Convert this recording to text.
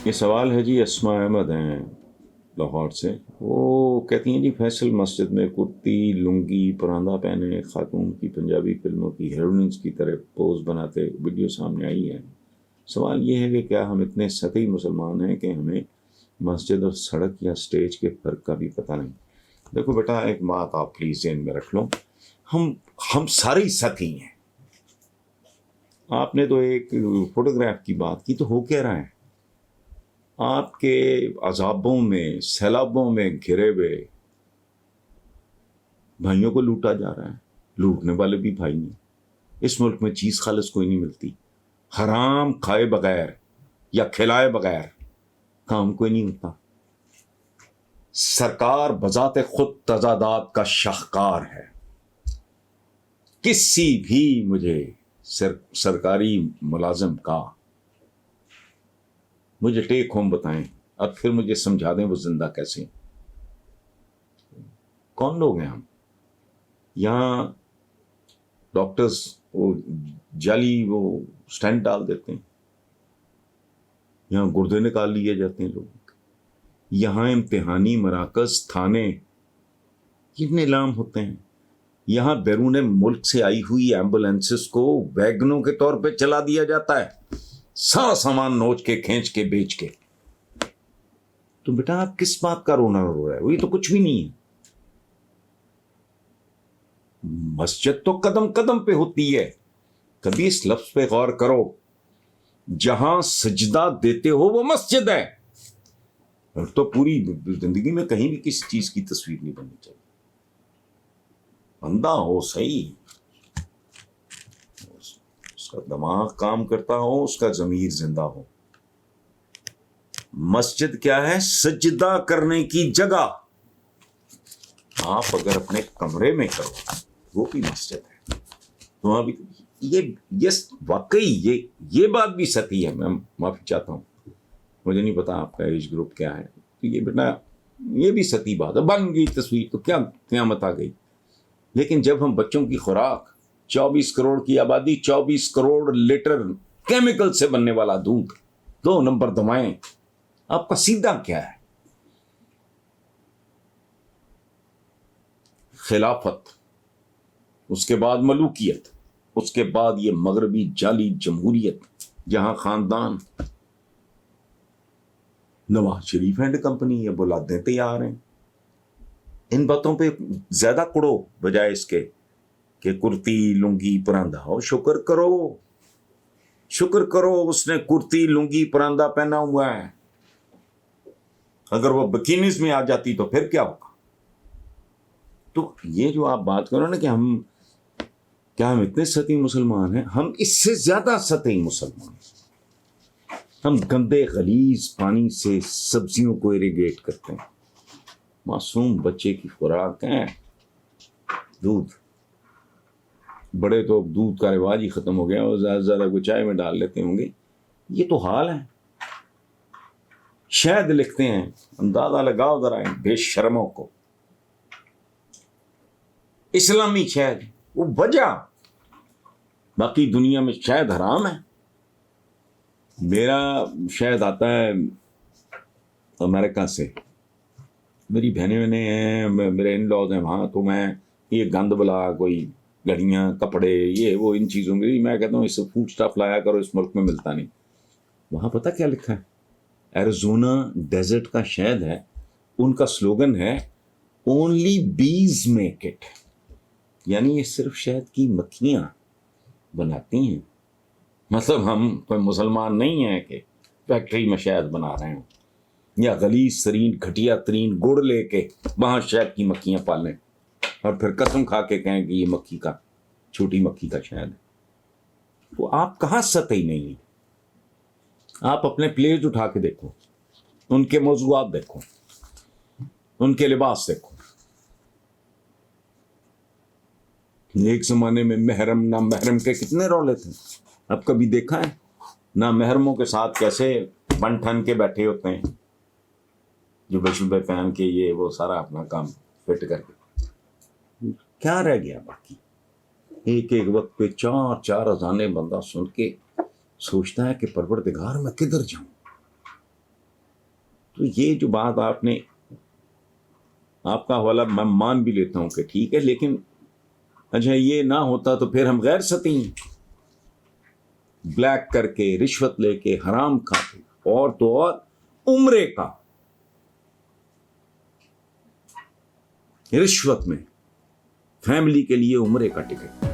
یہ سوال ہے جی، اسماء احمد ہیں لاہور سے. وہ کہتی ہیں جی فیصل مسجد میں کرتی لنگی پراندہ پہنے خاتون کی پنجابی فلموں کی ہیروئنز کی طرح پوز بناتے ویڈیو سامنے آئی ہے. سوال یہ ہے کہ کیا ہم اتنے سطحی مسلمان ہیں کہ ہمیں مسجد اور سڑک یا سٹیج کے فرق کا بھی پتہ نہیں؟ دیکھو بیٹا، ایک بات آپ پلیز ذہن میں رکھ لو، ہم سارے سطحی ہیں. آپ نے تو ایک فوٹوگراف کی بات کی، تو ہو کیا رہا ہے؟ آپ کے عذابوں میں سیلابوں میں گھرے ہوئے بھائیوں کو لوٹا جا رہا ہے. لوٹنے والے بھی بھائی ہیں. اس ملک میں چیز خالص کوئی نہیں ملتی. حرام کھائے بغیر یا کھلائے بغیر کام کوئی نہیں ہوتا. سرکار بذات خود تضادات کا شاہکار ہے. کسی بھی مجھے سرکاری ملازم کا مجھے ٹیک ہوم بتائیں اور پھر مجھے سمجھا دیں وہ زندہ کیسے. کون لوگ ہیں ہم؟ یہاں ڈاکٹرز وہ جعلی وہ سٹینٹ ڈال دیتے ہیں، یہاں گردے نکال لیے جاتے ہیں لوگوں کے، یہاں امتحانی مراکز تھانے یہ نیلام ہوتے ہیں. یہاں بیرون ملک سے آئی ہوئی ایمبولینسز کو ویگنوں کے طور پہ چلا دیا جاتا ہے، سارا سامان نوچ کے کھینچ کے بیچ کے. تو بیٹا آپ کس بات کا رونا رو رہا ہے؟ وہی تو کچھ بھی نہیں ہے. مسجد تو قدم قدم پہ ہوتی ہے. کبھی اس لفظ پہ غور کرو، جہاں سجدہ دیتے ہو وہ مسجد ہے. اور تو پوری زندگی میں کہیں بھی کسی چیز کی تصویر نہیں بننی چاہیے. بندہ ہو صحیح، اس کا دماغ کام کرتا ہو، اس کا ضمیر زندہ ہو. مسجد کیا ہے؟ سجدہ کرنے کی جگہ. آپ اگر اپنے کمرے میں کرو وہ بھی مسجد ہے. وہاں بھی یہ واقعی یہ بات بھی سچی ہے. میں معافی چاہتا ہوں، مجھے نہیں پتا آپ کا ایج گروپ کیا ہے. تو یہ بیٹا یہ بھی سچی بات ہے. بن گئی تصویر تو کیا قیامت آ گئی. لیکن جب ہم بچوں کی خوراک 24 کروڑ کی آبادی 24 کروڑ لیٹر کیمیکل سے بننے والا دودھ 2 نمبر دوائیں، آپ کا سیدھا کیا ہے؟ خلافت، اس کے بعد ملوکیت، اس کے بعد یہ مغربی جعلی جمہوریت جہاں خاندان. نواز شریف اینڈ کمپنی یہ بلادیں تیار ہیں. ان باتوں پہ زیادہ کڑو بجائے اس کے کہ کرتی لنگی پراندہ ہو. شکر کرو اس نے کرتی لنگی پراندہ پہنا ہوا ہے. اگر وہ بکینیز میں آ جاتی تو پھر کیا ہوگا؟ تو یہ جو آپ بات کرو نا کہ ہم اتنے سطحی مسلمان ہیں، ہم اس سے زیادہ سطحی مسلمان ہیں. ہم گندے غلیظ پانی سے سبزیوں کو اریگیٹ کرتے ہیں. معصوم بچے کی خوراک ہے دودھ. بڑے تو دودھ کا رواج ہی ختم ہو گیا اور زیادہ سے زیادہ کوئی چائے میں ڈال لیتے ہوں گے. یہ تو حال ہے. شہد لکھتے ہیں، اندازہ لگاؤ ذرا بے شرموں کو. اسلامی شہد، وہ وجہ باقی دنیا میں شہد حرام ہے. میرا شہد آتا ہے امریکہ سے. میری بہنیں ہیں، میرے ان لاز ہیں وہاں. تو میں یہ گند بلا کوئی گھڑیاں کپڑے یہ وہ ان چیزوں کی میں کہتا ہوں اس سے فوڈ سٹاف لایا کرو، اس ملک میں ملتا نہیں. وہاں پتہ کیا لکھا ہے؟ ایریزونا ڈیزرٹ کا شہد ہے. ان کا سلوگن ہے اونلی بیز میک اٹ، یعنی یہ صرف شہد کی مکھیاں بناتی ہیں. مطلب ہم کوئی مسلمان نہیں ہیں کہ فیکٹری میں شہد بنا رہے ہیں یا غلیظ ترین گھٹیا ترین گڑ لے کے وہاں شہد کی مکھیاں پالیں اور پھر قسم کھا کے کہیں کہ یہ مکھی کا چھوٹی مکھی کا شہد ہے. تو آپ کہاں سطحی نہیں ہیں؟ آپ اپنے پلیٹ اٹھا کے دیکھو، ان کے موضوعات دیکھو، ان کے لباس دیکھو. ایک زمانے میں محرم نہ محرم کے کتنے رولے تھے. اب کبھی دیکھا ہے نہ محرموں کے ساتھ کیسے بن ٹھن کے بیٹھے ہوتے ہیں، جو بشوبے پہن کے یہ وہ سارا اپنا کام فٹ کر کے. کیا رہ گیا باقی؟ ایک وقت پہ 4 اذانیں بندہ سن کے سوچتا ہے کہ پروردگار میں کدھر جاؤں. تو یہ جو بات آپ کا حوالہ میں مان بھی لیتا ہوں کہ ٹھیک ہے، لیکن اچھا یہ نہ ہوتا تو پھر ہم غیر سطحی بلیک کر کے رشوت لے کے حرام کھا کے اور تو اور عمرے کا رشوت میں فیملی کے لیے عمرے کا ٹکٹ